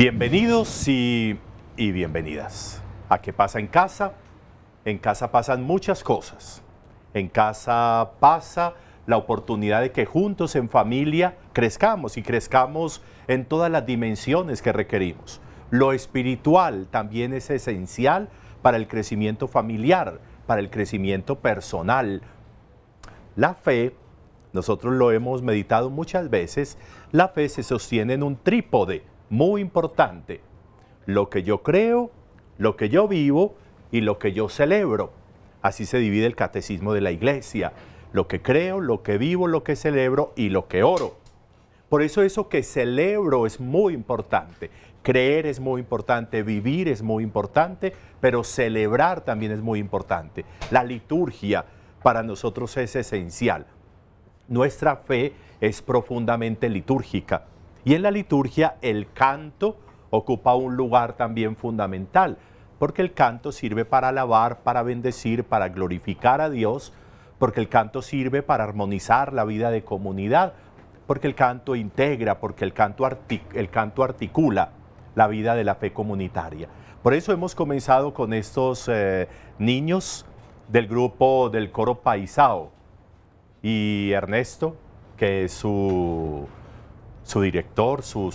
Bienvenidos y bienvenidas. ¿A qué pasa en casa? En casa pasan muchas cosas. En casa pasa la oportunidad de que juntos en familia crezcamos y crezcamos en todas las dimensiones que requerimos. Lo espiritual también es esencial para el crecimiento familiar, para el crecimiento personal. La fe, nosotros lo hemos meditado muchas veces, la fe se sostiene en un trípode muy importante: lo que yo creo, lo que yo vivo y lo que yo celebro. Así se divide el catecismo de la Iglesia: lo que creo, lo que vivo, lo que celebro y lo que oro. Por eso que celebro es muy importante. Creer es muy importante, vivir es muy importante, pero celebrar también es muy importante. La liturgia para nosotros es esencial. Nuestra fe es profundamente litúrgica. Y en la liturgia el canto ocupa un lugar también fundamental, porque el canto sirve para alabar, para bendecir, para glorificar a Dios, porque el canto sirve para armonizar la vida de comunidad, porque el canto integra, porque el canto articula la vida de la fe comunitaria. Por eso hemos comenzado con estos niños del grupo del coro Paisao, y Ernesto, que es su director, ¿cierto?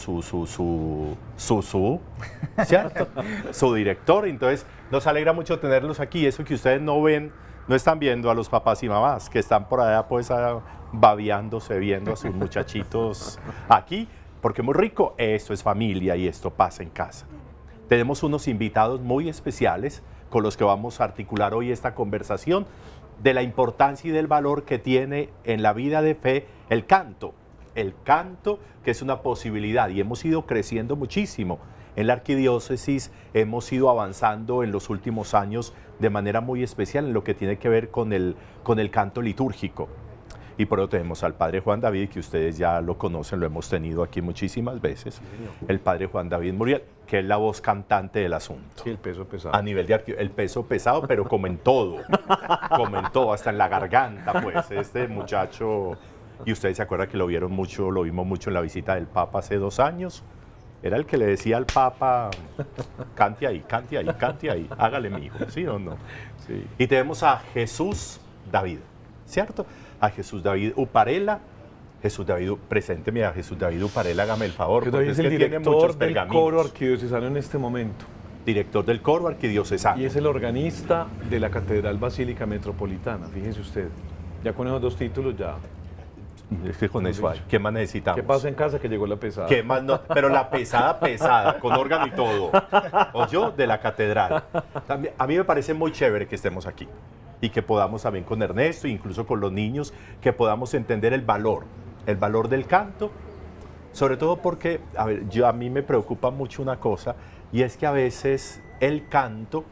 Su director. Entonces nos alegra mucho tenerlos aquí. Eso que ustedes no ven, no están viendo a los papás y mamás que están por allá pues babeándose, viendo a sus muchachitos aquí, porque muy rico. Esto es familia y esto pasa en casa. Tenemos unos invitados muy especiales con los que vamos a articular hoy esta conversación de la importancia y del valor que tiene en la vida de fe el canto. El canto, que es una posibilidad, y hemos ido creciendo muchísimo. En la arquidiócesis hemos ido avanzando en los últimos años de manera muy especial en lo que tiene que ver con el canto litúrgico. Y por eso tenemos al Padre Juan David, que ustedes ya lo conocen, lo hemos tenido aquí muchísimas veces. El Padre Juan David Muriel, que es la voz cantante del asunto. Sí, el peso pesado. A nivel de el peso pesado, pero como en todo, hasta en la garganta, pues, este muchacho. Y ustedes se acuerdan que lo vimos mucho en la visita del Papa hace 2 años. Era el que le decía al Papa: cante ahí, cante ahí, cante ahí, hágale mi hijo, ¿sí o no? Sí. Y tenemos a Jesús David, ¿cierto? A Jesús David Uparela. Jesús David, presénteme a Jesús David Uparela, hágame el favor. Jesús David es el director del coro arquidiocesano en este momento. Director del coro arquidiocesano. Y es el organista de la Catedral Basílica Metropolitana, fíjese usted. Ya con esos 2 títulos ya. Es que con eso hay. ¿Qué más necesitamos? ¿Qué pasa en casa? Que llegó la pesada. ¿Qué más no? Pero la pesada, con órgano y todo. O yo, de la catedral. También, a mí me parece muy chévere que estemos aquí y que podamos también con Ernesto, incluso con los niños, que podamos entender el valor del canto, sobre todo porque, a mí me preocupa mucho una cosa, y es que a veces el canto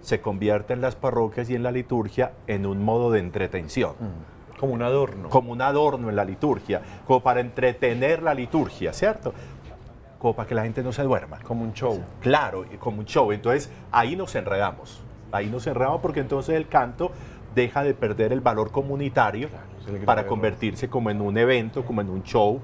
se convierte en las parroquias y en la liturgia en un modo de entretención. Como un adorno. Como un adorno en la liturgia, como para entretener la liturgia, ¿cierto? Como para que la gente no se duerma. Como un show. Claro, como un show. Entonces, ahí nos enredamos. Porque entonces el canto deja de perder el valor comunitario para convertirse como en un evento, como en un show,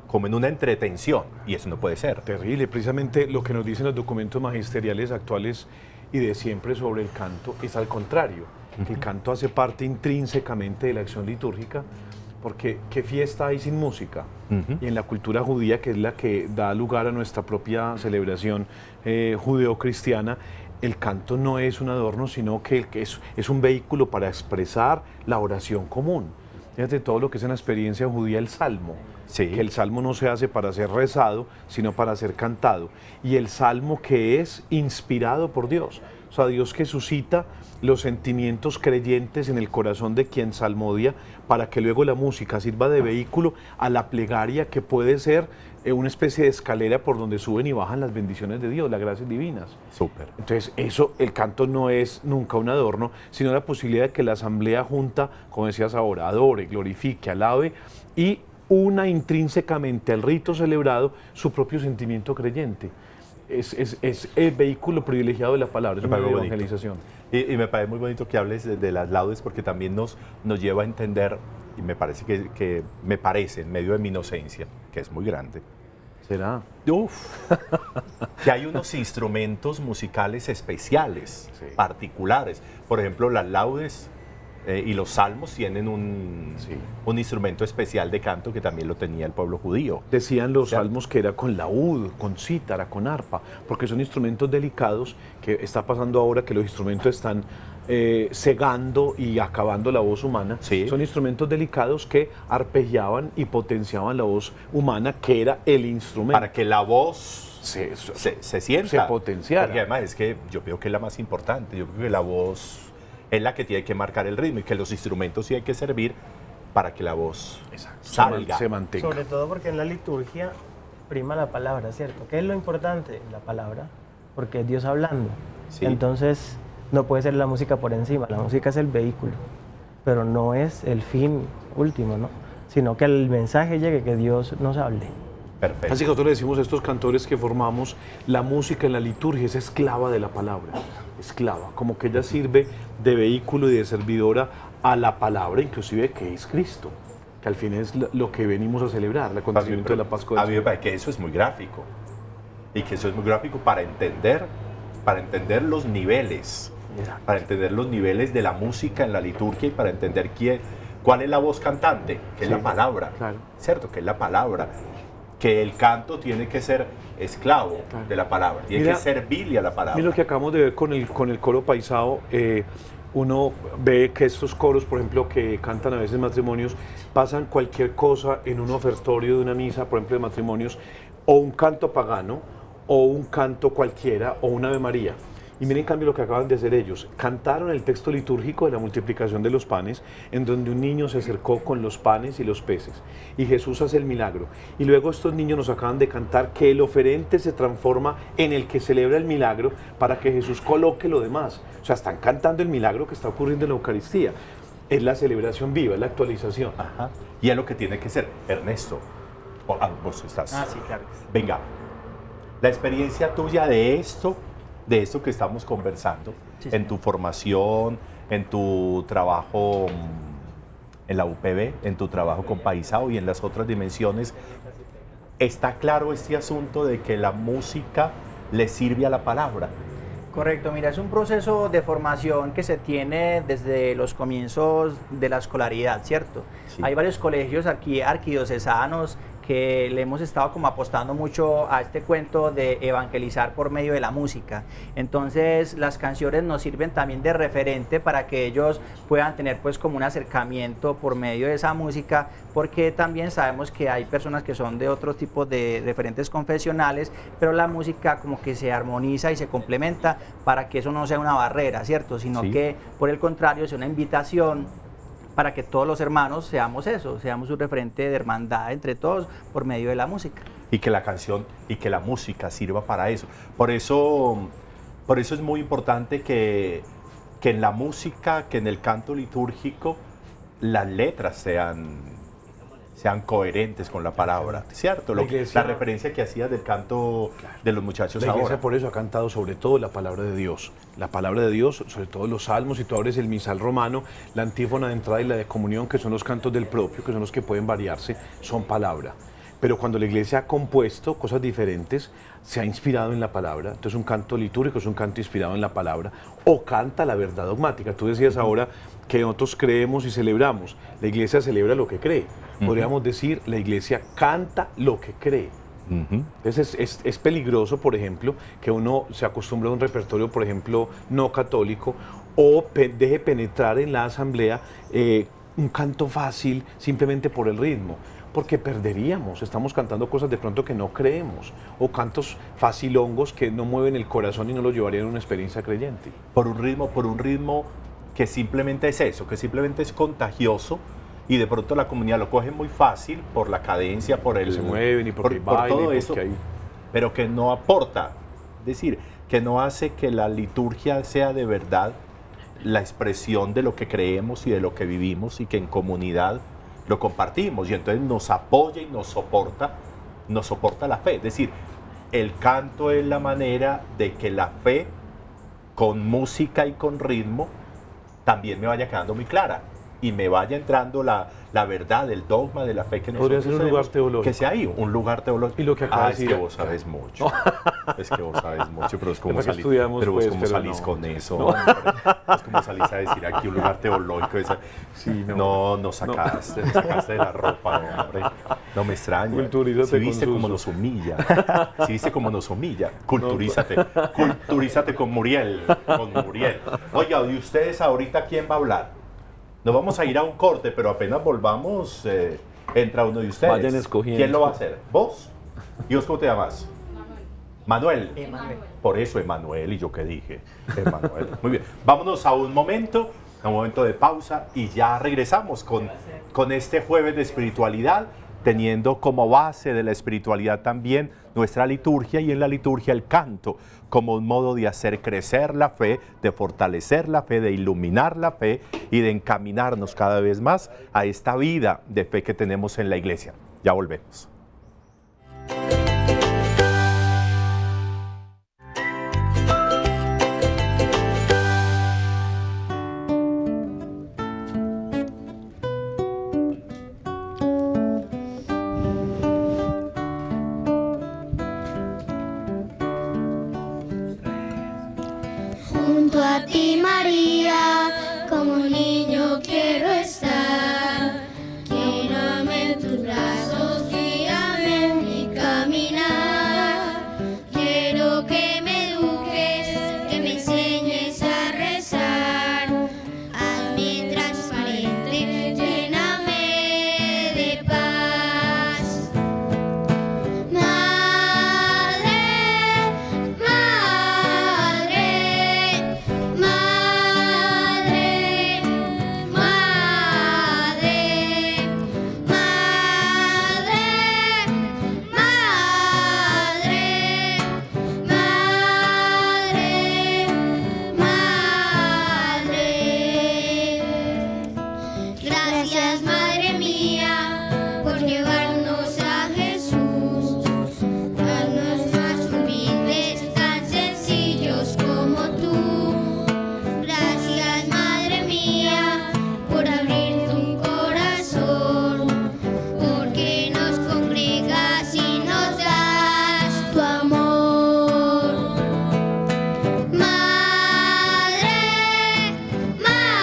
como en una entretención. Y eso no puede ser. Terrible. Precisamente lo que nos dicen los documentos magisteriales actuales y de siempre sobre el canto es al contrario. El canto hace parte intrínsecamente de la acción litúrgica, porque ¿qué fiesta hay sin música? Y en la cultura judía, que es la que da lugar a nuestra propia celebración judeocristiana, el canto no es un adorno, sino que es un vehículo para expresar la oración común. Fíjate todo lo que es en la experiencia judía el salmo. Sí. Que el salmo no se hace para ser rezado, sino para ser cantado. Y el salmo que es inspirado por Dios. O sea, Dios que suscita los sentimientos creyentes en el corazón de quien salmodia, para que luego la música sirva de vehículo a la plegaria, que puede ser una especie de escalera por donde suben y bajan las bendiciones de Dios, las gracias divinas. Súper. Entonces, el canto no es nunca un adorno, sino la posibilidad de que la asamblea junta, como decías ahora, adore, glorifique, alabe y una intrínsecamente al rito celebrado su propio sentimiento creyente. Es el vehículo privilegiado de la palabra, es una evangelización. Y me parece muy bonito que hables de las laudes, porque también nos lleva a entender, y me parece en medio de mi inocencia, que es muy grande, ¿Será? Uf, que hay unos instrumentos musicales especiales, Sí. particulares. Por ejemplo, las laudes y los salmos tienen Sí. un instrumento especial de canto que también lo tenía el pueblo judío. Decían los Claro. salmos que era con laúd, con cítara, con arpa, porque son instrumentos delicados, que está pasando ahora que los instrumentos están cegando y acabando la voz humana. Sí. Son instrumentos delicados que arpegiaban y potenciaban la voz humana, que era el instrumento. Para que la voz se se sienta. se potenciara. Porque además es que yo creo que es la más importante. Yo creo que la voz es la que tiene que marcar el ritmo y que los instrumentos sí hay que servir para que la voz salga. se mantenga. Sobre todo porque en la liturgia prima la palabra, ¿cierto? ¿Qué es lo importante? La palabra, porque es Dios hablando. Sí. Entonces, no puede ser la música por encima, la música es el vehículo, pero no es el fin último, ¿no? Sino que el mensaje llegue, que Dios nos hable. Perfecto. Así que nosotros le decimos a estos cantores que formamos, la música en la liturgia es esclava de la palabra, esclava, como que ella sirve de vehículo y de servidora a la palabra, inclusive que es Cristo, que al fin es lo que venimos a celebrar, el acontecimiento de la Pascua. A mí me parece que eso es muy gráfico. Y que eso es muy gráfico para entender los niveles. Para entender los niveles de la música en la liturgia y para entender cuál es la voz cantante, que es la palabra, claro. ¿cierto? Que es la palabra, que el canto tiene que ser esclavo de la palabra, tiene que servirle a la palabra. Mira lo que acabamos de ver con el coro paisao, uno ve que estos coros, por ejemplo, que cantan a veces matrimonios, pasan cualquier cosa en un ofertorio de una misa, por ejemplo, de matrimonios, o un canto pagano, o un canto cualquiera, o un Ave María. Y miren en cambio lo que acaban de hacer ellos. Cantaron el texto litúrgico de la multiplicación de los panes, en donde un niño se acercó con los panes y los peces. Y Jesús hace el milagro. Y luego estos niños nos acaban de cantar que el oferente se transforma en el que celebra el milagro para que Jesús coloque lo demás. O sea, están cantando el milagro que está ocurriendo en la Eucaristía. Es la celebración viva, es la actualización. Ajá. Y es lo que tiene que ser. Ernesto, vos estás. Sí, claro. Venga, la experiencia tuya de esto que estamos conversando, Sí, en señor. tu formación, en tu trabajo en la UPB, en tu trabajo con Paisao y en las otras dimensiones, ¿está claro este asunto de que la música le sirve a la palabra? Correcto, mira, es un proceso de formación que se tiene desde los comienzos de la escolaridad, ¿cierto? Sí. Hay varios colegios aquí arquidiocesanos que le hemos estado como apostando mucho a este cuento de evangelizar por medio de la música. Entonces las canciones nos sirven también de referente para que ellos puedan tener pues como un acercamiento por medio de esa música, porque también sabemos que hay personas que son de otros tipos de referentes confesionales, pero la música como que se armoniza y se complementa para que eso no sea una barrera, ¿cierto? Sino Sí. que por el contrario sea una invitación para que todos los hermanos seamos eso, seamos un referente de hermandad entre todos por medio de la música. Y que la canción y que la música sirva para eso. Por eso es muy importante que en la música, que en el canto litúrgico, las letras sean coherentes con la palabra, ¿cierto? La iglesia- La referencia que hacías del canto de los muchachos La iglesia ahora. por eso ha cantado sobre todo la palabra de Dios. La palabra de Dios, sobre todo los salmos, si tú abres el misal romano, la antífona de entrada y la de comunión, que son los cantos del propio, que son los que pueden variarse, son palabra. Pero cuando la iglesia ha compuesto cosas diferentes, se ha inspirado en la palabra. Entonces un canto litúrgico es un canto inspirado en la palabra o canta la verdad dogmática. Tú decías ahora que nosotros creemos y celebramos. La iglesia celebra lo que cree. Podríamos decir, la iglesia canta lo que cree. Ujú. Entonces es peligroso, por ejemplo, que uno se acostumbre a un repertorio, por ejemplo, no católico, o deje penetrar en la asamblea un canto fácil simplemente por el ritmo, porque perderíamos, estamos cantando cosas de pronto que no creemos, o cantos facilongos que no mueven el corazón y no lo llevarían a una experiencia creyente. Por un ritmo que simplemente es eso, que simplemente es contagioso y de pronto la comunidad lo coge muy fácil por la cadencia, por el... Se mueven y porque por bailan, todo y eso, porque hay... pero que no aporta, es decir, que no hace que la liturgia sea de verdad la expresión de lo que creemos y de lo que vivimos y que en comunidad lo compartimos y entonces nos apoya y nos soporta la fe. Es decir, el canto es la manera de que la fe con música y con ritmo también me vaya quedando muy clara. y me vaya entrando la verdad, el dogma de la fe que Podría nosotros ser un tenemos, lugar teológico. que sea ahí, un lugar teológico. Y lo que acaba de es decir, que vos sabes mucho. Es que vos sabes mucho, pero es como Para que salís, estudiamos, pero vos pues, cómo pero salís no. con eso. hombre. Es como salís a decir aquí un lugar teológico. Sí, no. No sacaste de la ropa, hombre. No me extraña. Culturízate Si viste con cómo Suso. nos humilla. Si viste cómo nos humilla. Culturízate. Culturízate con Muriel. Con Muriel. Oiga, ¿y ustedes ahorita quién va a hablar? Nos vamos a ir a un corte, pero apenas volvamos, entra uno de ustedes. Vayan escogiendo. ¿Quién lo va a hacer? ¿Vos? ¿Y vos cómo te llamas? Manuel. Emanuel. Por eso Emanuel, ¿y yo qué dije? Emanuel. Muy bien. Vámonos a un momento de pausa y ya regresamos con este jueves de espiritualidad, teniendo como base de la espiritualidad también nuestra liturgia y en la liturgia el canto, como un modo de hacer crecer la fe, de fortalecer la fe, de iluminar la fe y de encaminarnos cada vez más a esta vida de fe que tenemos en la iglesia. Ya volvemos. Junto a ti, María, como un niño quiero estar. Lléname en tus brazos, guíame en mi caminar. Quiero que me eduques, que me enseñes a rezar. Hazme transparente, lléname de paz. Madre, madre, madre, madre, madre, madre, madre. Gracias, Madre mía, por llevarnos a Jesús. Haznos más humildes, tan sencillos como tú. Gracias, Madre mía, por abrir tu corazón, porque nos congregas y nos das tu amor. Madre, madre,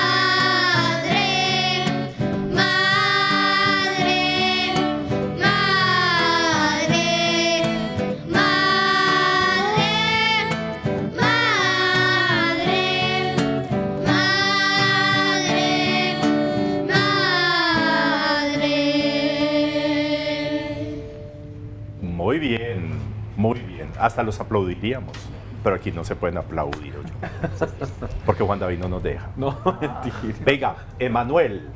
madre, madre, madre, madre. Muy bien, muy bien. Hasta los aplaudiríamos, pero aquí no se pueden aplaudir, oye. Porque Juan David no nos deja. No, mentira. Venga, Emanuel,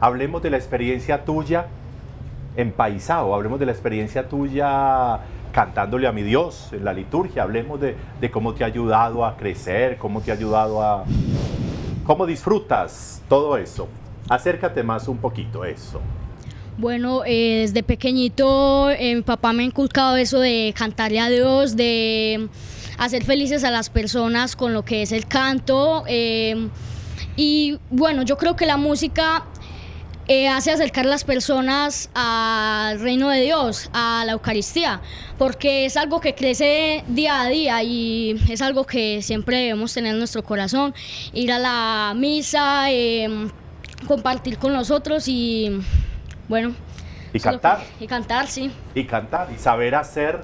hablemos de la experiencia tuya en Paisao, hablemos de la experiencia tuya cantándole a mi Dios en la liturgia, hablemos de cómo te ha ayudado a crecer, cómo te ha ayudado a... cómo disfrutas todo eso. Acércate más un poquito, eso. Bueno, desde pequeñito mi papá me ha inculcado eso de cantarle a Dios, de hacer felices a las personas con lo que es el canto. Y bueno, yo creo que la música hace acercar a las personas al reino de Dios, a la Eucaristía, porque es algo que crece día a día y es algo que siempre debemos tener en nuestro corazón, ir a la misa, compartir con nosotros y bueno. Y eso es lo cantar. y cantar, sí. Y cantar y hacer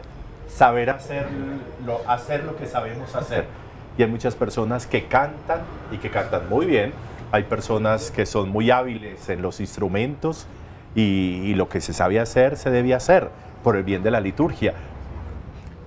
lo que sabemos hacer. Y hay muchas personas que cantan y que cantan muy bien. Hay personas que son muy hábiles en los instrumentos y lo que se sabe hacer se debe hacer por el bien de la liturgia.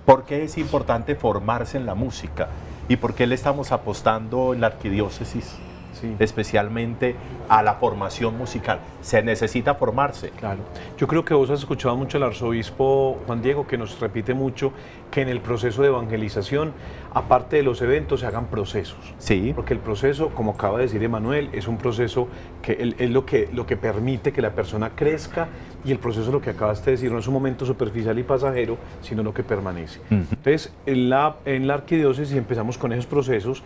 ¿Por qué es importante formarse en la música? ¿Y por qué le estamos apostando en la arquidiócesis? Sí. Especialmente a la formación musical. Se necesita formarse. Claro. Yo creo que vos has escuchado mucho al arzobispo Juan Diego, que nos repite mucho que en el proceso de evangelización, aparte de los eventos, se hagan procesos. Sí. Porque el proceso, como acaba de decir Emanuel, es un proceso que es lo que permite que la persona crezca, y el proceso, lo que acabaste de decir, no es un momento superficial y pasajero, sino lo que permanece. Entonces, en la arquidiócesis empezamos con esos procesos,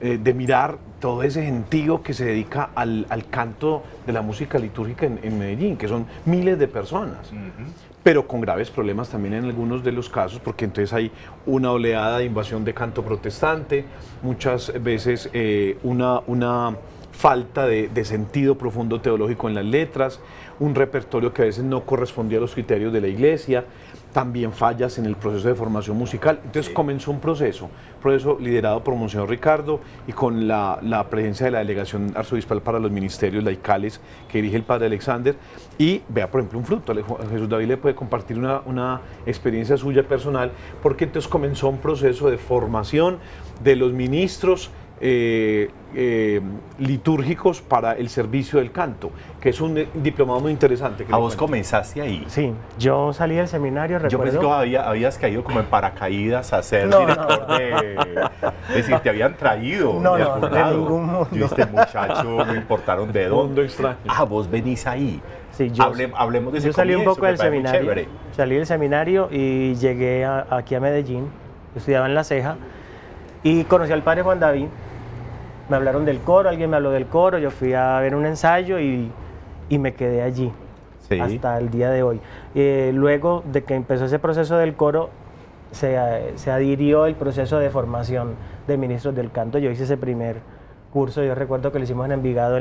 de mirar todo ese gentío que se dedica al canto de la música litúrgica en Medellín, que son miles de personas, pero con graves problemas también en algunos de los casos, porque entonces hay una oleada de invasión de canto protestante, muchas veces una falta de sentido profundo teológico en las letras, un repertorio que a veces no correspondía a los criterios de la iglesia, también fallas en el proceso de formación musical. Entonces comenzó un proceso liderado por Monseñor Ricardo y con la presencia de la Delegación Arzobispal para los Ministerios Laicales que dirige el Padre Alexander. Y vea, por ejemplo, un fruto. Jesús David le puede compartir una experiencia suya personal, porque entonces comenzó un proceso de formación de los ministros litúrgicos para el servicio del canto, que es un diplomado muy interesante. ¿A vos comenzaste ahí? Sí, yo salí del seminario, Yo pensé recuerdo. que habías caído como en paracaídas a ser No, director de... Es decir, te habían traído. No, de no, algún de lado. ningún mundo. Yo, este muchacho, no importaron de dónde. Mundo extraño. Ah, vos venís ahí. Sí, yo, Hablemos de ese yo salí un comienzo, poco del me parece muy seminario. chévere. Salí del seminario y llegué aquí a Medellín. Yo estudiaba en La Ceja y conocí al padre Juan David. Me hablaron del coro, alguien me habló del coro, yo fui a ver un ensayo y me quedé allí Sí. hasta el día de hoy. Luego de que empezó ese proceso del coro, se adhirió el proceso de formación de ministros del canto. Yo hice ese primer curso, yo recuerdo que lo hicimos en Envigado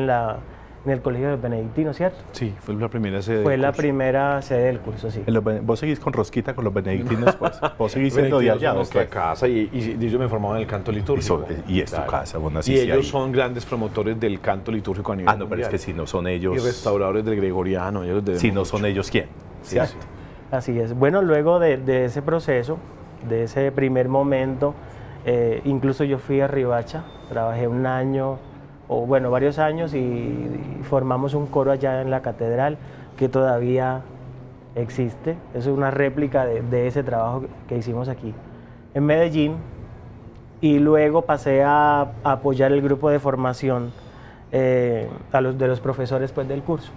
en el Colegio de Benedictinos, ¿cierto? Sí, fue la primera sede. Fue del la curso. primera sede del curso, sí. Vos seguís con rosquita con los benedictinos, pues. Vos seguís siendo de Benedictinos allá, son ¿o nuestra qué? casa y yo me formaba en el canto litúrgico. Y es tu casa, vos Y naciste ellos ahí. son grandes promotores del canto litúrgico a nivel Ah, no, pero es mundial. que si no son Y ellos... restauradores del gregoriano. Ellos debemos Si no mucho. son ellos, ¿quién? Sí, ¿Cierto? sí. Así es. Bueno, luego de ese proceso, de ese primer momento, incluso yo fui a Riohacha, trabajé un año, o bueno, varios años y formamos un coro allá en la catedral que todavía existe. Es una réplica de ese trabajo que hicimos aquí en Medellín. Y luego pasé a apoyar el grupo de formación de los profesores pues, del curso.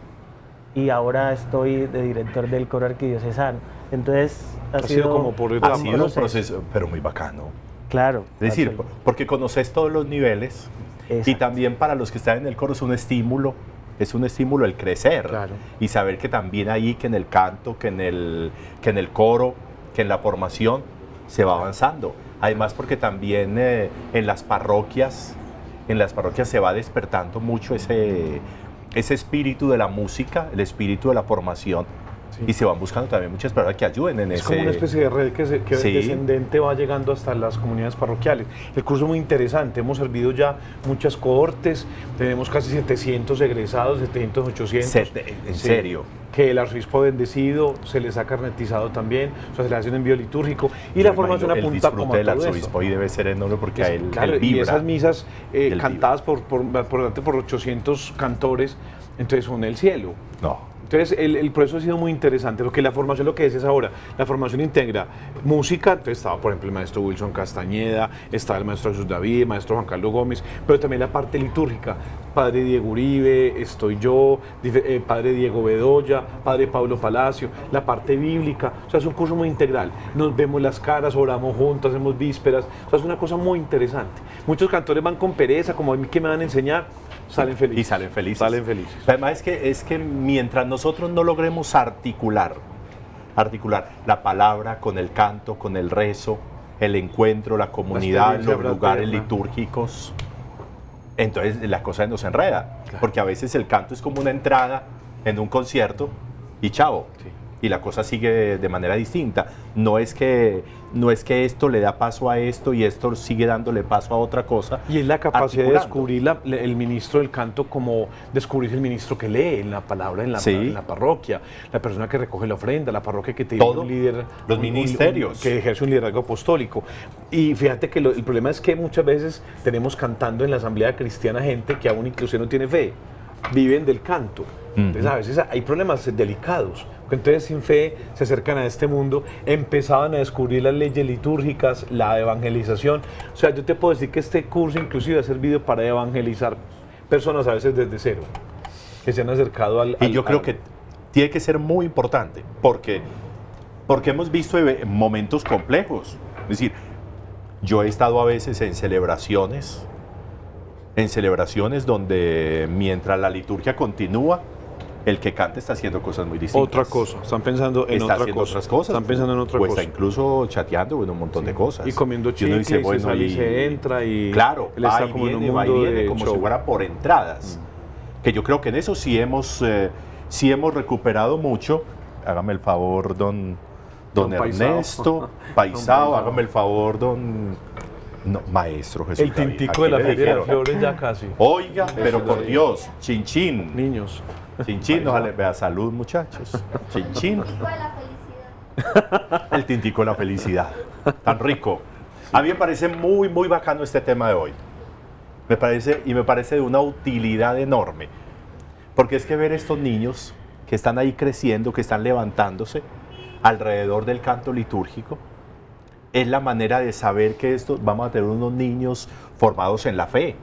Y ahora estoy de director del coro arquidiocesano. Entonces Ha sido como por Ha etapas. sido un proceso, pero muy bacano. Claro. Es decir, absolutamente. porque conoces todos los niveles y Exacto. también para los que están en el coro es un estímulo el crecer Claro. y saber que también ahí, que en el canto, que en el coro, que en la formación se va avanzando. Además porque también en las parroquias se va despertando mucho ese espíritu de la música, el espíritu de la formación. Sí. Y se van buscando también muchas personas que ayuden en Es ese... como una especie de red que Sí. descendente va llegando hasta las comunidades parroquiales. El curso es muy interesante, hemos servido ya muchas cohortes, tenemos casi 700 egresados, 700, 800. ¿En Sí. serio? Que el arzobispo ha bendecido, se les ha carnetizado también, o sea, se le hace un envío litúrgico y la Me formación imagino, apunta el como disfrute a del todo arzobispo esto. ahí debe ser enorme porque a él, Claro, él vibra. y esas misas Él cantadas por 800 cantores, entonces son el cielo. No. Entonces el proceso ha sido muy interesante, porque la formación, lo que dices ahora, la formación integra música, entonces estaba por ejemplo el maestro Wilson Castañeda, estaba el maestro Jesús David, el maestro Juan Carlos Gómez, pero también la parte litúrgica, padre Diego Uribe, estoy yo, padre Diego Bedoya, padre Pablo Palacio, la parte bíblica, o sea es un curso muy integral, nos vemos las caras, oramos juntos, hacemos vísperas, o sea es una cosa muy interesante. Muchos cantores van con pereza, como a mí que me van a enseñar, salen felices. Y salen felices. Salen felices. Además es que mientras nosotros no logremos articular la palabra con el canto, con el rezo, el encuentro, la comunidad, experiencia los lugares fraterna. litúrgicos, entonces la cosa nos enreda. Claro. Porque a veces el canto es como una entrada en un concierto y chao. Sí. Y la cosa sigue de manera distinta. No es que esto le da paso a esto y esto sigue dándole paso a otra cosa. Y es la capacidad de articulando. descubrir el ministro del canto, como descubrir el ministro que lee en la palabra en la, Sí. en la parroquia, la persona que recoge la ofrenda, la parroquia que tiene Todo. un líder, Los ministerios. que ejerce un liderazgo apostólico. Y fíjate que el problema es que muchas veces tenemos cantando en la asamblea cristiana gente que aún incluso no tiene fe, viven del canto. Entonces a veces hay problemas delicados. Entonces sin fe se acercan a este mundo, empezaban a descubrir las leyes litúrgicas, la evangelización. O sea, yo te puedo decir que este curso inclusive ha servido para evangelizar personas a veces desde cero, que se han acercado al... Y yo creo que tiene que ser muy importante, porque hemos visto momentos complejos. Es decir, yo he estado a veces en celebraciones en celebraciones donde mientras la liturgia continúa, el que canta está haciendo cosas muy distintas. Otra cosa, están pensando en Está otra haciendo cosa. otras cosas. Están pensando en otra o cosa. está incluso chateando en un montón de cosas. Y comiendo uno chicle, dice, y se sale y se entra y claro, él está va y como en un viene, mundo de como show. si fuera por entradas. Que yo creo que en eso sí hemos recuperado mucho. Hágame el favor, don Paisao. Ernesto, Paisao, hágame el favor, maestro Jesús El David. tintico Aquí de la le Feria de las dijeron, Flores ya casi. Oiga, pero es por la- Dios, chinchín. Niños. Chinchín, no le vea salud, muchachos. Chinchín. El tintico de la felicidad. Tan rico. A mí me parece muy, muy bacano este tema de hoy. Me parece de una utilidad enorme. Porque es que ver estos niños que están ahí creciendo, que están levantándose alrededor del canto litúrgico, es la manera de saber que vamos a tener unos niños formados en la fe,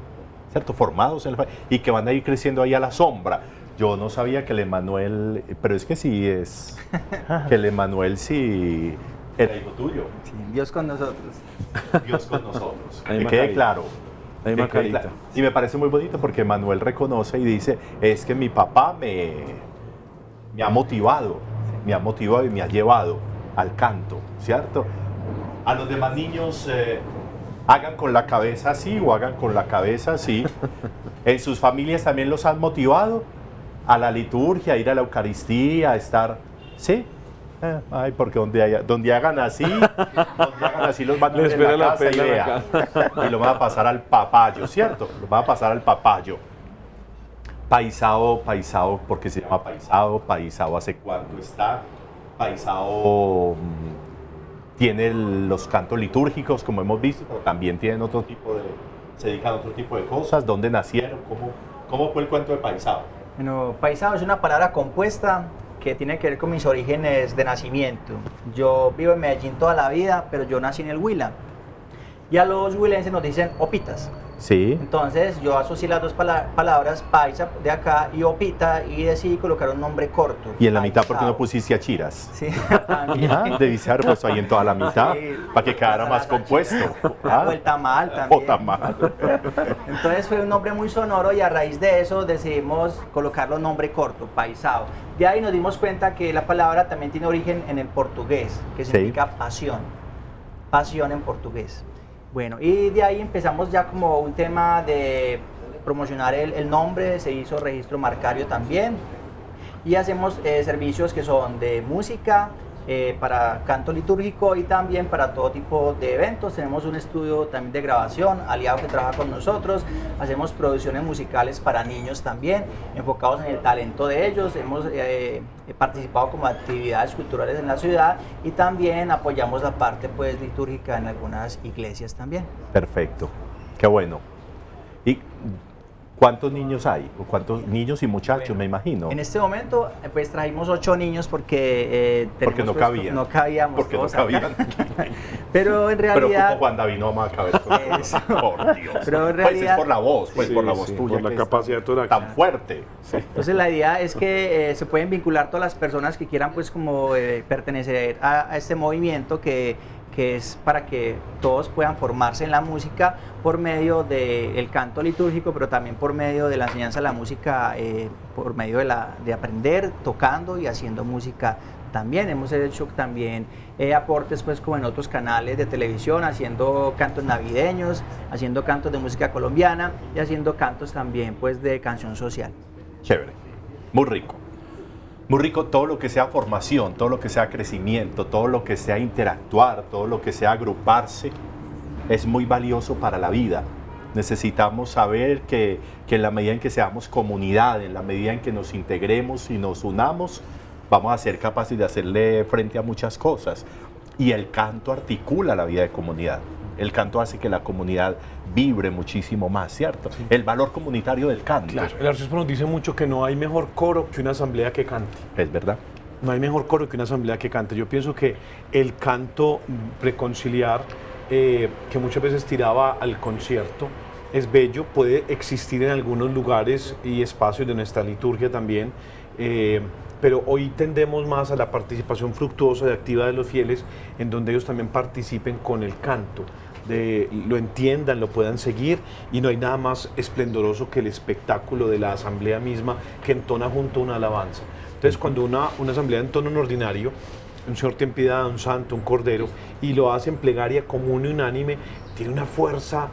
¿cierto? Formados en la fe y que van a ir creciendo ahí a la sombra. Yo no sabía que el Emanuel, pero es que sí es, que el Emanuel sí era hijo tuyo. Sí, Dios con nosotros. Dios con nosotros. Ahí Que me quede carita. claro. Ahí Que me quede carita. claro. Y me parece muy bonito porque Manuel reconoce y dice, es que mi papá me ha motivado y me ha llevado al canto, ¿cierto? A los demás niños, hagan con la cabeza así o hagan con la cabeza así. En sus familias también los han motivado a la liturgia, a ir a la Eucaristía, a estar, ¿sí? Ay, porque donde hagan así los van a Les ver en espera la la casa y pela en la vean. Y lo van a pasar al papayo, ¿cierto? Lo van a pasar al papayo. Paisao, porque se llama Paisao hace cuánto está. Paisao tiene los cantos litúrgicos, como hemos visto, pero también tienen se dedican a otro tipo de cosas. ¿Dónde nacieron? ¿Cómo fue el cuento de Paisao? Bueno, paisano es una palabra compuesta que tiene que ver con mis orígenes de nacimiento. Yo vivo en Medellín toda la vida, pero yo nací en el Huila. Y a los huilenses nos dicen opitas. Sí. Entonces yo asocié las dos palabras, paisa de acá y opita, y decidí colocar un nombre corto. Y en la mitad, ¿por qué no Paisao. pusiste a Chiras? Sí, también. Debiste haber puesto ahí en toda la mitad, Sí, para que quedara más compuesto. O el tamal también. O tamal. Entonces fue un nombre muy sonoro y a raíz de eso decidimos colocarlo nombre corto, Paisao. De ahí nos dimos cuenta que la palabra también tiene origen en el portugués, que Sí. significa pasión. Pasión en portugués. Bueno, y de ahí empezamos ya como un tema de promocionar el nombre, se hizo registro marcario también. Y hacemos servicios que son de música, para canto litúrgico y también para todo tipo de eventos. Tenemos un estudio también de grabación, aliado que trabaja con nosotros. Hacemos producciones musicales para niños también, enfocados en el talento de ellos. Hemos participado como actividades culturales en la ciudad y también apoyamos la parte pues litúrgica en algunas iglesias también. Perfecto. Qué bueno. ¿Y cuántos niños hay? ¿O cuántos niños y muchachos, Bueno, me imagino? En este momento pues trajimos 8 niños porque, Porque no cabían. no cabíamos Porque no todos acá. cabían. Pero en Pero realidad como Juan David no vamos a caber con Eso. Por Dios. Pero en Pues es realidad- por la voz, pues Sí, por la voz sí, tuya. por la que es capacidad torácica. tan fuerte. Entonces la idea es que se pueden vincular todas las personas que quieran pues como pertenecer a este movimiento que es para que todos puedan formarse en la música por medio del canto litúrgico, pero también por medio de la enseñanza de la música, por medio de aprender tocando y haciendo música también. Hemos hecho también aportes pues como en otros canales de televisión, haciendo cantos navideños, haciendo cantos de música colombiana y haciendo cantos también pues de canción social. Chévere. Muy rico. Muy rico todo lo que sea formación, todo lo que sea crecimiento, todo lo que sea interactuar, todo lo que sea agruparse, es muy valioso para la vida. Necesitamos saber que en la medida en que seamos comunidad, en la medida en que nos integremos y nos unamos, vamos a ser capaces de hacerle frente a muchas cosas. Y el canto articula la vida de comunidad. El canto hace que la comunidad vibre muchísimo más, ¿cierto? El valor comunitario del canto. Claro, el arzobispo nos dice mucho que no hay mejor coro que una asamblea que cante. Es verdad. No hay mejor coro que una asamblea que cante. Yo pienso que el canto preconciliar, que muchas veces tiraba al concierto, es bello, puede existir en algunos lugares y espacios de nuestra liturgia también, pero hoy tendemos más a la participación fructuosa y activa de los fieles, en donde ellos también participen con el canto. lo entiendan, lo puedan seguir, y no hay nada más esplendoroso que el espectáculo de la asamblea misma que entona junto una alabanza. Entonces, cuando una asamblea entona un ordinario, un Señor ten piedad, un santo, un cordero, y lo hace en plegaria común y unánime, tiene una fuerza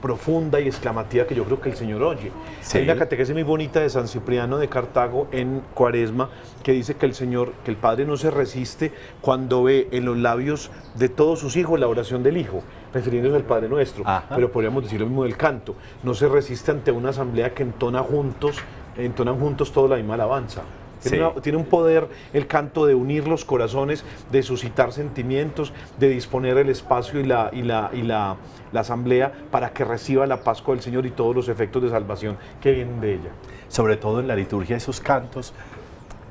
profunda y exclamativa que yo creo que el Señor oye. Sí. Hay una catequesis muy bonita de San Cipriano de Cartago en Cuaresma que dice que el Padre no se resiste cuando ve en los labios de todos sus hijos la oración del Hijo, refiriéndose al Padre Nuestro. Ajá. Pero podríamos decir lo mismo del canto. No se resiste ante una asamblea que entonan juntos toda la misma alabanza. Tiene un poder el canto de unir los corazones, de suscitar sentimientos, de disponer el espacio y la asamblea para que reciba la Pascua del Señor y todos los efectos de salvación que vienen de ella. Sobre todo en la liturgia, esos cantos,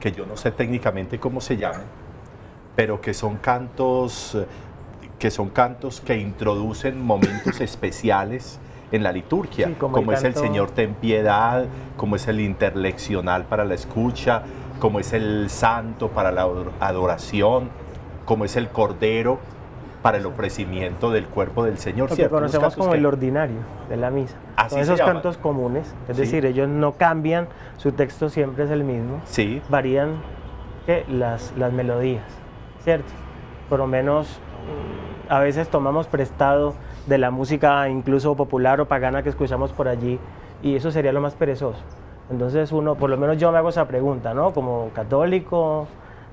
que yo no sé técnicamente cómo se llaman, pero que son cantos que introducen momentos especiales en la liturgia, Sí, como es el canto- Señor ten piedad, como es el interleccional para la escucha, como es el santo para la adoración, como es el cordero para el ofrecimiento del cuerpo del Señor. Lo que ¿cierto? Unos conocemos cantos como que- el ordinario de la misa. Así Son se esos llaman. cantos comunes, es Sí. decir, ellos no cambian, su texto siempre es el mismo, Sí, varían las melodías, ¿cierto? Por lo menos a veces tomamos prestado de la música incluso popular o pagana que escuchamos por allí, y eso sería lo más perezoso. Entonces uno, por lo menos yo me hago esa pregunta, ¿no? Como católico,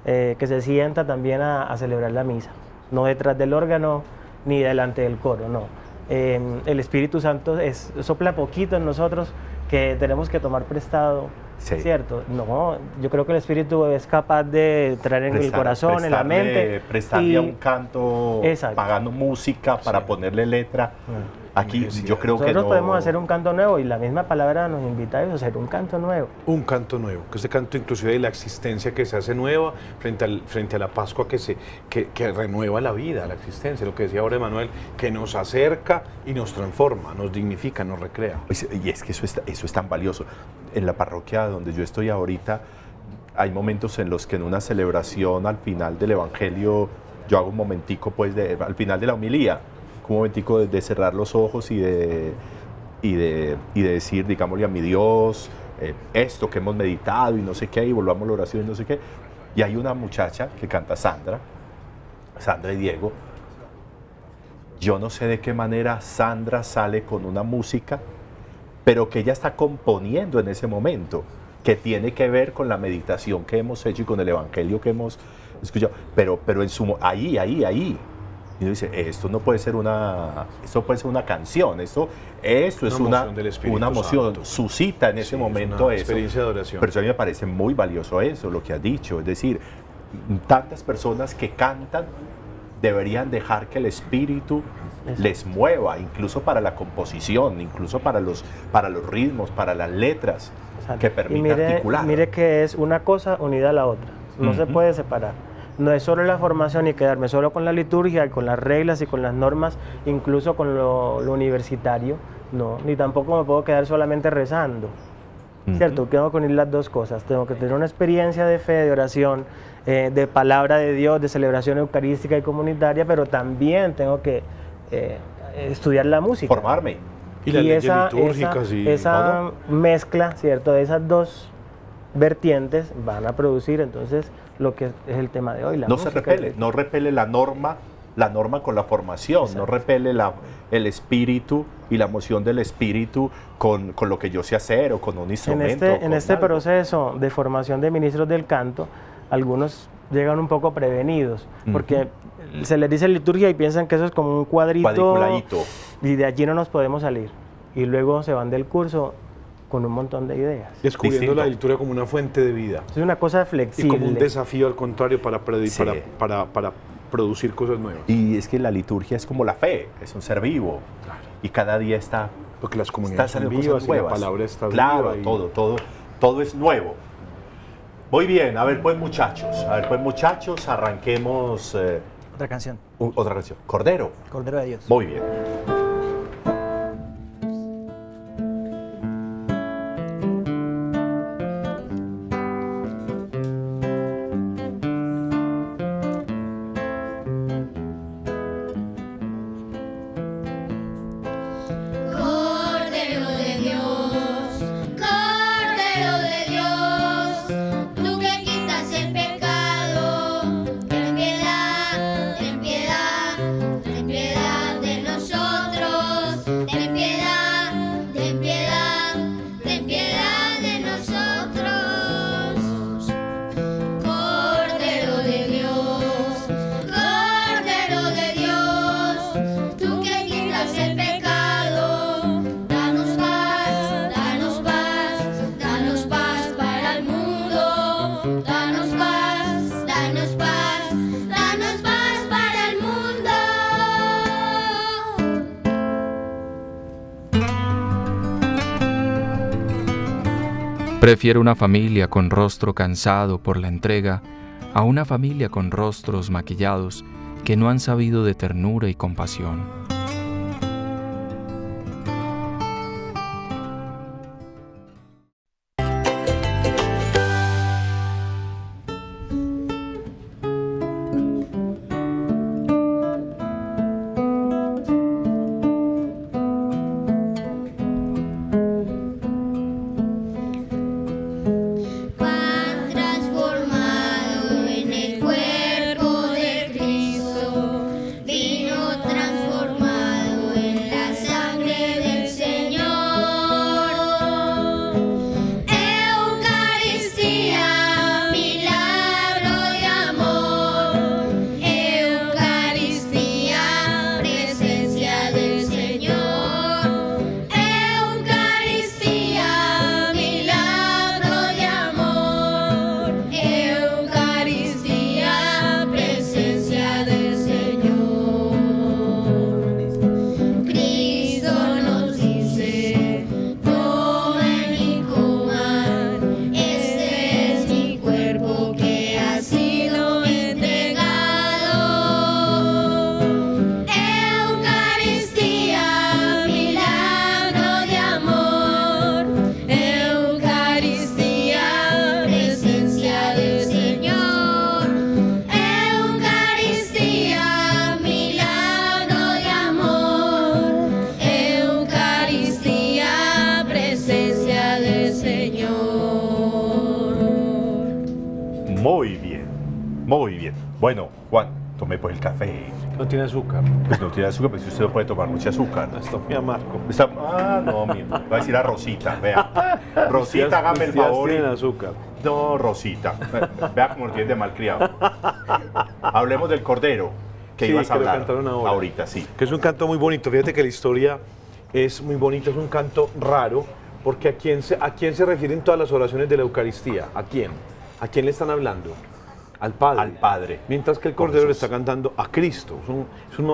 que se sienta también a celebrar la misa, no detrás del órgano ni delante del coro, no. El Espíritu Santo sopla poquito en nosotros, que tenemos que tomar prestado, Sí. ¿cierto? No, yo creo que el Espíritu es capaz de traer en el corazón, en la mente. Prestarle a un canto, Exacto. pagando música para ponerle letra. Aquí yo creo que Nosotros no. podemos hacer un canto nuevo, y la misma palabra nos invita a eso, a hacer un canto nuevo. Un canto nuevo, que este canto inclusive de la existencia que se hace nueva frente a la Pascua que renueva la vida, la existencia, lo que decía ahora Emanuel, que nos acerca y nos transforma, nos dignifica, nos recrea. Y es que eso es tan valioso. En la parroquia donde yo estoy ahorita, hay momentos en los que en una celebración al final del Evangelio, yo hago un momentico, pues, al final de la homilía, un momentico de cerrar los ojos y de decir, digámosle a mi Dios, esto que hemos meditado y no sé qué, y volvamos a la oración y no sé qué. Y hay una muchacha que canta Sandra y Diego. Yo no sé de qué manera Sandra sale con una música, pero que ella está componiendo en ese momento, que tiene que ver con la meditación que hemos hecho y con el Evangelio que hemos escuchado, pero ahí. Y uno dice, esto puede ser una canción, esto es Una emoción del Espíritu una emoción, Santo. suscita en ese Sí, es momento una eso. experiencia de adoración. Pero eso a mí me parece muy valioso eso, lo que has dicho, es decir, tantas personas que cantan deberían dejar que el Espíritu les mueva, incluso para la composición, incluso para los ritmos, para las letras, Exacto. que Y permita articular. mire que es una cosa unida a la otra, no se Ujú. puede separar. No es solo la formación y quedarme solo con la liturgia, con las reglas y con las normas, incluso con lo universitario, no, ni tampoco me puedo quedar solamente rezando. ¿Cierto? Tengo que unir las dos cosas. Tengo que tener una experiencia de fe, de oración, de palabra de Dios, de celebración eucarística y comunitaria, pero también tengo que estudiar la música. Formarme. Y las leyes litúrgicas y esa mezcla, ¿cierto? De esas dos vertientes van a producir entonces lo que es el tema de hoy. La No se música. repele, no repele la norma con la formación, Exacto. no repele el espíritu y la emoción del espíritu con lo que yo sé hacer o con un En instrumento. este, con en este algo. proceso de formación de ministros del canto, algunos llegan un poco prevenidos, porque se les dice liturgia y piensan que eso es como un Cuadriculadito. y de allí no nos podemos salir. Y luego se van del curso con un montón de ideas. Descubriendo Distinto. la liturgia como una fuente de vida Es una cosa y flexible. como un desafío al contrario para Sí. producir cosas nuevas. Y es que la liturgia es como la fe, es un ser vivo. Y cada día está Porque las están comunidades son saliendo vivas cosas y la nuevas. palabra está Claro, viva. todo es nuevo. Muy bien, a ver pues muchachos, arranquemos Otra canción, otra canción. Cordero. Cordero de Dios. Muy bien. Prefiero una familia con rostro cansado por la entrega a una familia con rostros maquillados que no han sabido de ternura y compasión. Pan transformado en el cuerpo de Cristo, vino transformado en la sangre del Señor. Eucaristía, milagro de amor. Eucaristía, presencia del Señor. Eucaristía, milagro de amor. Eucaristía, presencia del Señor. Cristo nos dice: tomen y coman, este es mi cuerpo que ha sido entregado. Eucaristía, milagro de amor. Eucaristía, presencia del Señor. Eucaristía, milagro de amor. Eucaristía, presencia del Señor. Muy bien, muy bien. Bueno, Juan, tome pues el café. No tiene azúcar. Pues no tiene azúcar, pero si usted no puede tomar mucho azúcar. Está muy amargo. No, mira, voy a decir a Rosita, vea. Rosita, hágame el Mis tías favor. tienen azúcar. No, Rosita, vea cómo lo tienes de malcriado. Hablemos del Cordero, que Sí, ibas a que lo hablar cantaron ahora. ahorita, sí. Que es un canto muy bonito. Fíjate que la historia es muy bonita, es un canto raro, porque ¿a quién se refieren todas las oraciones de la Eucaristía? ¿A quién? ¿A quién le están hablando? Al Padre. Al Padre. Mientras que el Con Cordero le Jesús. está cantando a Cristo.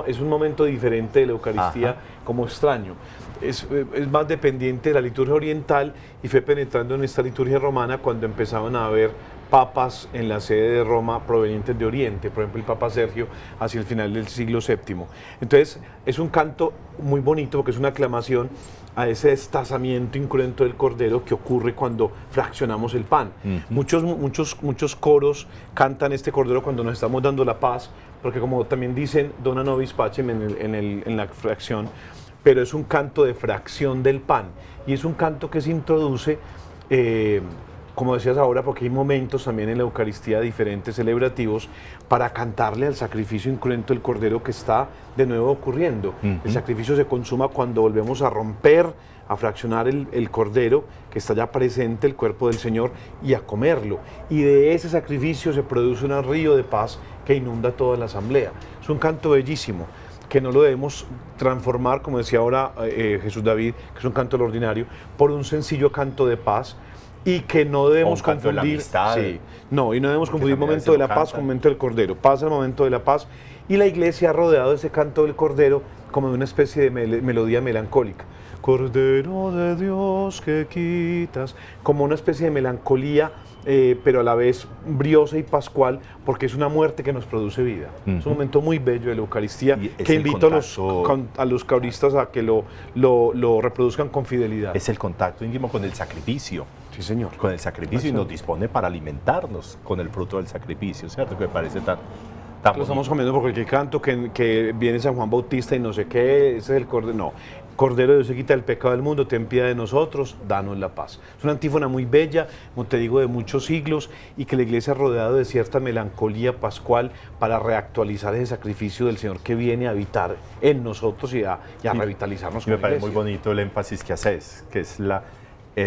Es un momento diferente de la Eucaristía, Ajá. como extraño. Es más dependiente de la liturgia oriental y fue penetrando en esta liturgia romana cuando empezaban a haber papas en la sede de Roma provenientes de Oriente, por ejemplo el Papa Sergio hacia el final del siglo VII. Entonces es un canto muy bonito porque es una aclamación a ese destazamiento incruento del Cordero que ocurre cuando fraccionamos el pan. Muchos coros cantan este Cordero cuando nos estamos dando la paz, porque como también dicen Dona Nobis Pacem en la fracción, pero es un canto de fracción del pan y es un canto que se introduce como decías ahora, porque hay momentos también en la Eucaristía diferentes celebrativos para cantarle al sacrificio incruento del Cordero que está de nuevo ocurriendo. El sacrificio se consuma cuando volvemos a romper, a fraccionar el Cordero que está ya presente, el cuerpo del Señor, y a comerlo. Y de ese sacrificio se produce un río de paz que inunda toda la asamblea. Es un canto bellísimo, que no lo debemos transformar, como decía ahora Jesús David, que es un canto del ordinario, por un sencillo canto de paz, y que no debemos O un canto de la confundir, amistad. no, y no debemos confundir también a momento veces de lo la paz cantan. con momento del Cordero. Pasa el momento de la paz, y la Iglesia ha rodeado ese canto del Cordero como de una especie de melodía melancólica. Cordero de Dios que quitas, como una especie de melancolía, pero a la vez briosa y pascual, porque es una muerte que nos produce vida. Es un momento muy bello de la Eucaristía, Y es que el invito contacto- a los cauristas a que lo reproduzcan con fidelidad. Es el contacto íntimo con el sacrificio. Sí, señor. Con el sacrificio y nos dispone para alimentarnos con el fruto del sacrificio, ¿cierto? Que me parece tan Lo bonito. estamos comiendo porque el canto que viene San Juan Bautista y no sé qué, ese es el Cordero. No, Cordero de Dios, se quita el pecado del mundo, ten piedad de nosotros, danos la paz. Es una antífona muy bella, como te digo, de muchos siglos, y que la Iglesia ha rodeado de cierta melancolía pascual para reactualizar ese sacrificio del Señor que viene a habitar en nosotros y a revitalizarnos. Y me como parece muy iglesia. bonito el énfasis que haces, que es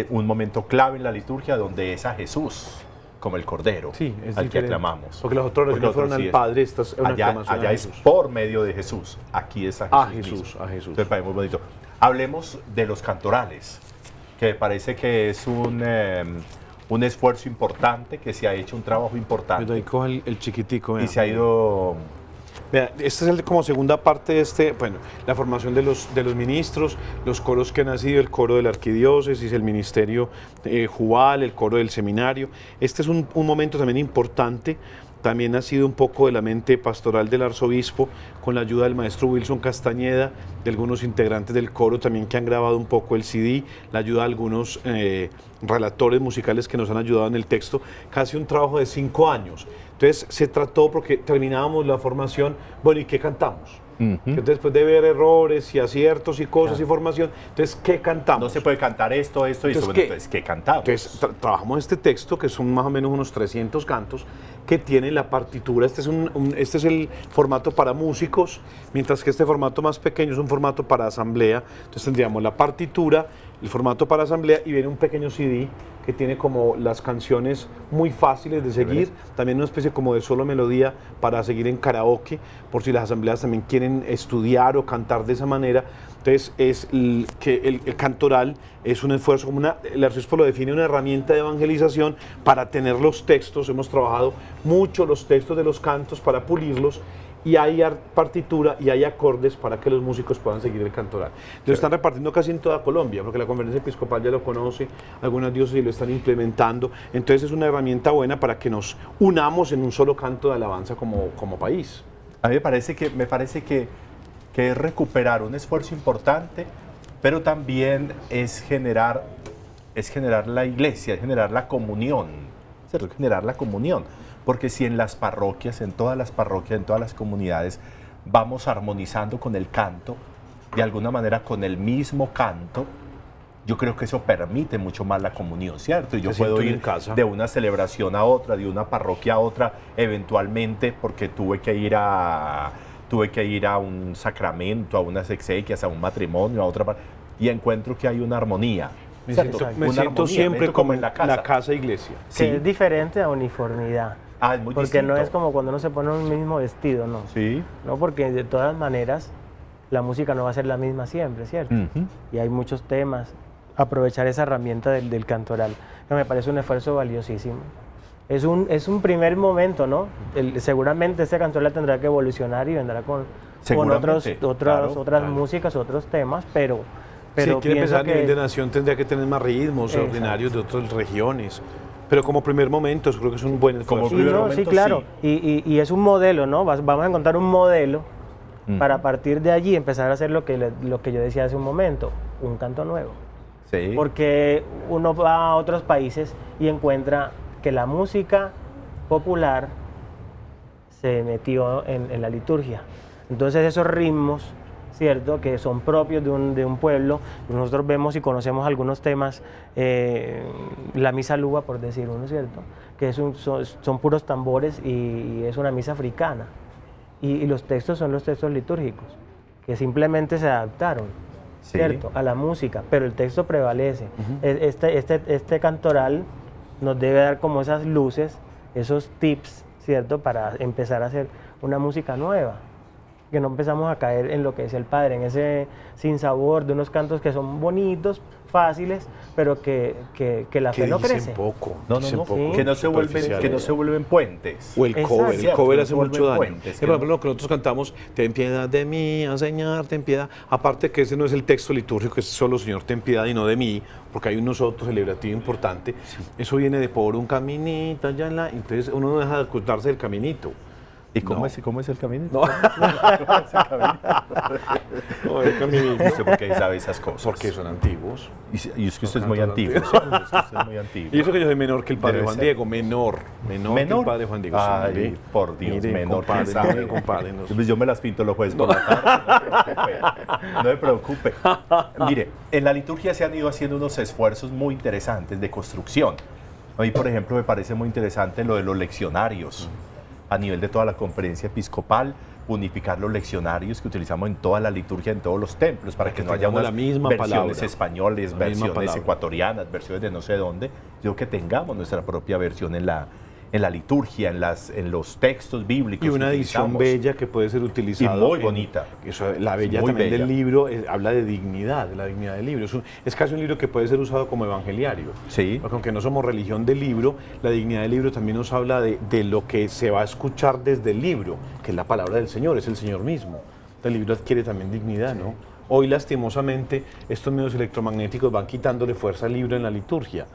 un momento clave en la liturgia donde es a Jesús como el Cordero Sí, es al que diferente. aclamamos. Porque las otras Porque oraciones fueron otros sí al es- Padre, esta es una allá aclamación allá a es Jesús. por medio de Jesús, aquí es a Jesús. A Jesús, mismo. a Jesús. Entonces parece muy bonito. Hablemos de los cantorales, que me parece que es un esfuerzo importante, que se ha hecho un trabajo Pero importante ahí coja el chiquitico. y vea. se ha ido Vea, esta es como segunda parte de bueno, la formación de los ministros, los coros que han nacido, el coro de la arquidiócesis, el ministerio Jubal, el coro del seminario. Este es un momento también importante. También ha sido un poco de la mente pastoral del arzobispo, con la ayuda del maestro Wilson Castañeda, de algunos integrantes del coro también que han grabado un poco el CD, la ayuda de algunos relatores musicales que nos han ayudado en el texto, casi un trabajo de 5 años. Entonces se trató, porque terminábamos la formación, bueno, ¿y qué cantamos? Entonces, después de ver errores y aciertos y cosas y formación, entonces, ¿qué cantamos? No se puede cantar esto y Entonces, sobre entonces, ¿qué cantamos? Entonces, trabajamos este texto, que son más o menos unos 300 cantos, que tiene la partitura. Este es el formato para músicos, mientras que este formato más pequeño es un formato para asamblea. Entonces tendríamos la partitura, el formato para asamblea, y viene un pequeño CD que tiene como las canciones muy fáciles de seguir, también una especie como de solo melodía para seguir en karaoke, por si las asambleas también quieren estudiar o cantar de esa manera. Entonces es que el cantoral es un esfuerzo, como el arzobispo lo define, una herramienta de evangelización para tener los textos. Hemos trabajado mucho los textos de los cantos para pulirlos, y hay partitura y hay acordes para que los músicos puedan seguir el cantoral. Lo están repartiendo casi en toda Colombia, porque la Conferencia Episcopal ya lo conoce, algunas diócesis lo están implementando. Entonces es una herramienta buena para que nos unamos en un solo canto de alabanza como país. A mí me parece que es recuperar un esfuerzo importante, pero también es generar la iglesia, es generar la comunión, ¿cierto? Generar la comunión. Porque si en las parroquias, en todas las parroquias, en todas las comunidades, vamos armonizando con el canto, de alguna manera con el mismo canto, yo creo que eso permite mucho más la comunión, ¿cierto? Y yo puedo ir de una celebración a otra, de una parroquia a otra, eventualmente, porque tuve que ir a un sacramento, a unas exequias, a un matrimonio, a otra parte, y encuentro que hay una armonía. Me siento siempre como en la casa iglesia. Sí. Que es diferente a uniformidad. Ah, es muy porque distinto. No es como cuando uno se pone un mismo vestido, ¿no? Sí. No, porque de todas maneras la música no va a ser la misma siempre, ¿cierto? Y hay muchos temas. Aprovechar esa herramienta del cantoral, que me parece un esfuerzo valiosísimo. Es un primer momento, ¿no? Seguramente ese cantoral tendrá que evolucionar y vendrá con otras músicas, otros temas, pero si quiere empezar a nivel de nación, tendría que tener más ritmos ordinarios de otras regiones. Pero como primer momento, creo que es un buen esfuerzo. Sí, claro. Sí. Y es un modelo, ¿no? Vamos a encontrar un modelo para, a partir de allí, empezar a hacer lo que yo decía hace un momento, un canto nuevo. Sí. Porque uno va a otros países y encuentra que la música popular se metió en la liturgia. Entonces esos ritmos, ¿cierto?, que son propios de un pueblo. Nosotros vemos y conocemos algunos temas, la misa luba, por decir uno, ¿cierto?, que son puros tambores y es una misa africana. Y los textos son los textos litúrgicos, que simplemente se adaptaron, ¿cierto?, a la música, pero el texto prevalece. Este cantoral nos debe dar como esas luces, esos tips, ¿cierto?, para empezar a hacer una música nueva. Que no empezamos a caer en lo que decía el padre, en ese sinsabor de unos cantos que son bonitos, fáciles, pero que la fe no crece. Poco, que no se vuelven puentes. O el cover hace mucho daño. Puentes, por ejemplo, lo que nosotros cantamos, ten piedad de mí, Señor, ten piedad. Aparte que ese no es el texto litúrgico, es solo Señor, ten piedad y no de mí, porque hay un nosotros celebrativo importante. Eso viene de por un caminito, entonces uno no deja de ocultarse del caminito. ¿Y cómo es el camino? No. No, el caminito. ¿Usted por qué sabe esas cosas? Porque son antiguos. Y es que usted es muy antiguo. Y eso que yo soy menor que el padre Juan Diego, menor que el padre Juan Diego. Ay, por Dios, mire, menor compadre, Pues yo me las pinto los jueves por la tarde, no me preocupe. Mire, en la liturgia se han ido haciendo unos esfuerzos muy interesantes de construcción. A mí, por ejemplo, me parece muy interesante lo de los leccionarios. A nivel de toda la conferencia episcopal, unificar los leccionarios que utilizamos en toda la liturgia, en todos los templos, para que no haya unas versiones españoles, versiones ecuatorianas, versiones de no sé dónde, sino que tengamos nuestra propia versión en en la liturgia, en los textos bíblicos. Y una que edición utilizamos. bella que puede ser utilizada. Y muy bonita. La bella Muy también bella. del libro habla de la dignidad del libro. Es casi un libro que puede ser usado como evangeliario. Sí. Porque aunque no somos religión del libro, la dignidad del libro también nos habla de lo que se va a escuchar desde el libro, que es la palabra del Señor, es el Señor mismo. El libro adquiere también dignidad, ¿no? Hoy, lastimosamente, estos medios electromagnéticos van quitándole fuerza al libro en la liturgia.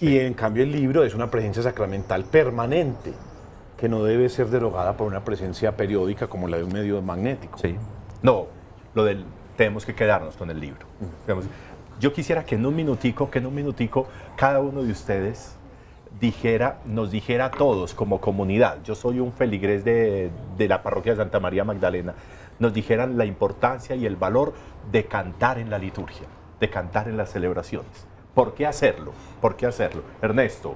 Y en cambio el libro es una presencia sacramental permanente, que no debe ser derogada por una presencia periódica como la de un medio magnético. Sí. No, tenemos que quedarnos con el libro. Yo quisiera que en un minutico, cada uno de ustedes nos dijera a todos como comunidad, yo soy un feligrés de la parroquia de Santa María Magdalena, nos dijeran la importancia y el valor de cantar en la liturgia, de cantar en las celebraciones. ¿Por qué hacerlo? ¿Por qué hacerlo? Ernesto.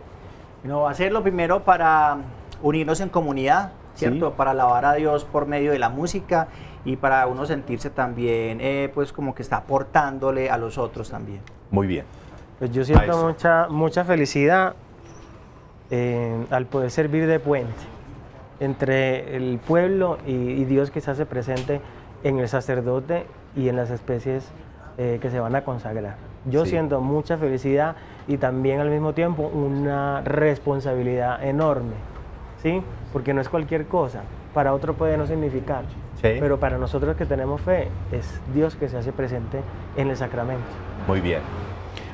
No, hacerlo primero para unirnos en comunidad, ¿cierto? Sí. Para alabar a Dios por medio de la música y para uno sentirse también, pues como que está aportándole a los otros también. Muy bien. Pues yo siento Maestro. mucha felicidad al poder servir de puente entre el pueblo y Dios que se hace presente en el sacerdote y en las especies que se van a consagrar. Yo Sí. siento mucha felicidad y también al mismo tiempo una responsabilidad enorme, ¿sí? Porque no es cualquier cosa, para otro puede no significar, Sí. pero para nosotros que tenemos fe es Dios que se hace presente en el sacramento. Muy bien.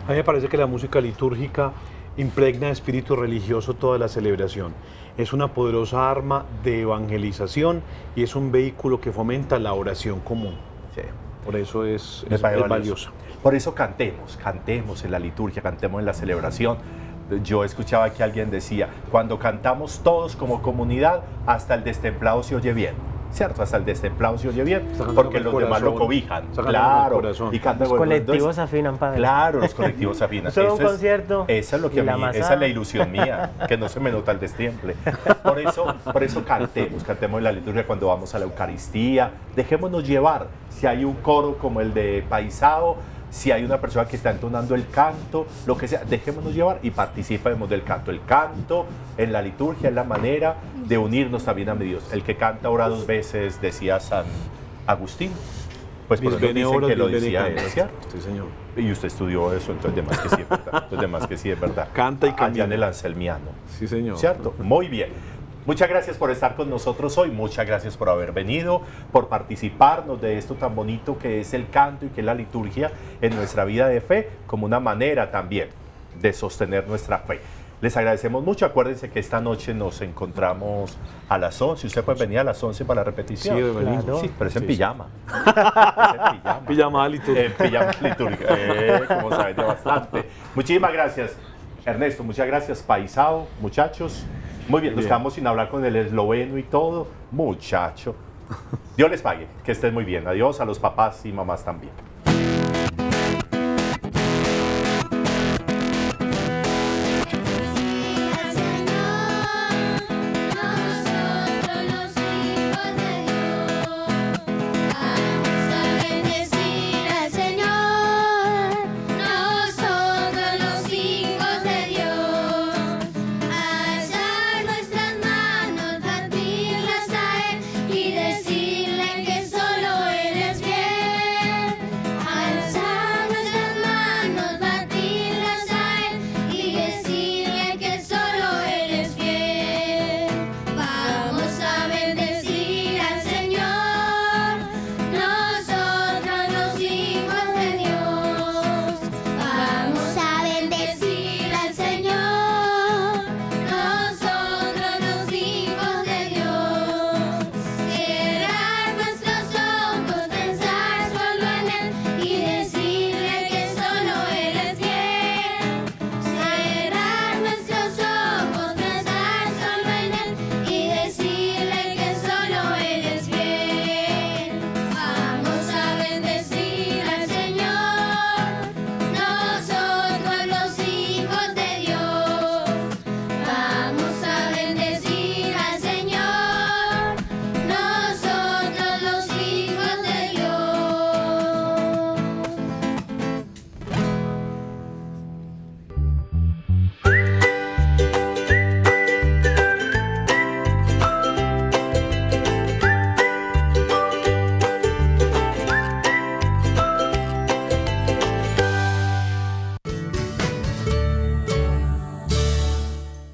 A mí me parece que la música litúrgica impregna de espíritu religioso toda la celebración. Es una poderosa arma de evangelización y es un vehículo que fomenta la oración común. Sí. Por eso es Me parece valioso. Por eso cantemos en la liturgia, cantemos en la celebración. Yo escuchaba que alguien decía, cuando cantamos todos como comunidad, hasta el destemplado se oye bien. ¿Cierto? Hasta el destemplado se oye bien, Está cantando porque con el los demás lo corazón. cobijan. Está cantando con el Claro. corazón. Y cantan Los con- colectivos entonces, afinan, padre. Claro, los colectivos afinan. Solo un Eso es- concierto Eso es lo y que la a mí, esa masada. es la ilusión mía, que no se me nota el destemple. Por eso cantemos en la liturgia cuando vamos a la Eucaristía. Dejémonos llevar. Si hay un coro como el de Paisao, si hay una persona que está entonando el canto, lo que sea, dejémonos llevar y participemos del canto. El canto en la liturgia es la manera de unirnos también a mi Dios. El que canta ora 2 veces, decía San Agustín. Pues por eso Bis bene dicen ora, que lo bis bene decía canta. él, ¿cierto? Sí, señor. Y usted estudió eso, entonces de más que sí es verdad. Entonces de más que sí es verdad. Canta y Allá camina. en el Anselmiano. Sí, señor. ¿Cierto? Muy bien. Muchas gracias por estar con nosotros hoy, muchas gracias por haber venido, por participarnos de esto tan bonito que es el canto y que es la liturgia en nuestra vida de fe, como una manera también de sostener nuestra fe. Les agradecemos mucho, acuérdense que esta noche nos encontramos a las 11, usted puede venir a las 11 para la repetición. Sí, venimos. Claro. Sí, pero es en Sí, pijama. Es en pijama. Pijamada litúrgica. En pijama litúrgica, como saben, de bastante. Muchísimas gracias, Ernesto, muchas gracias, Paisao, muchachos. Muy bien, nos Bien. quedamos sin hablar con el esloveno y todo. Muchacho. Dios les pague, que estén muy bien. Adiós a los papás y mamás también.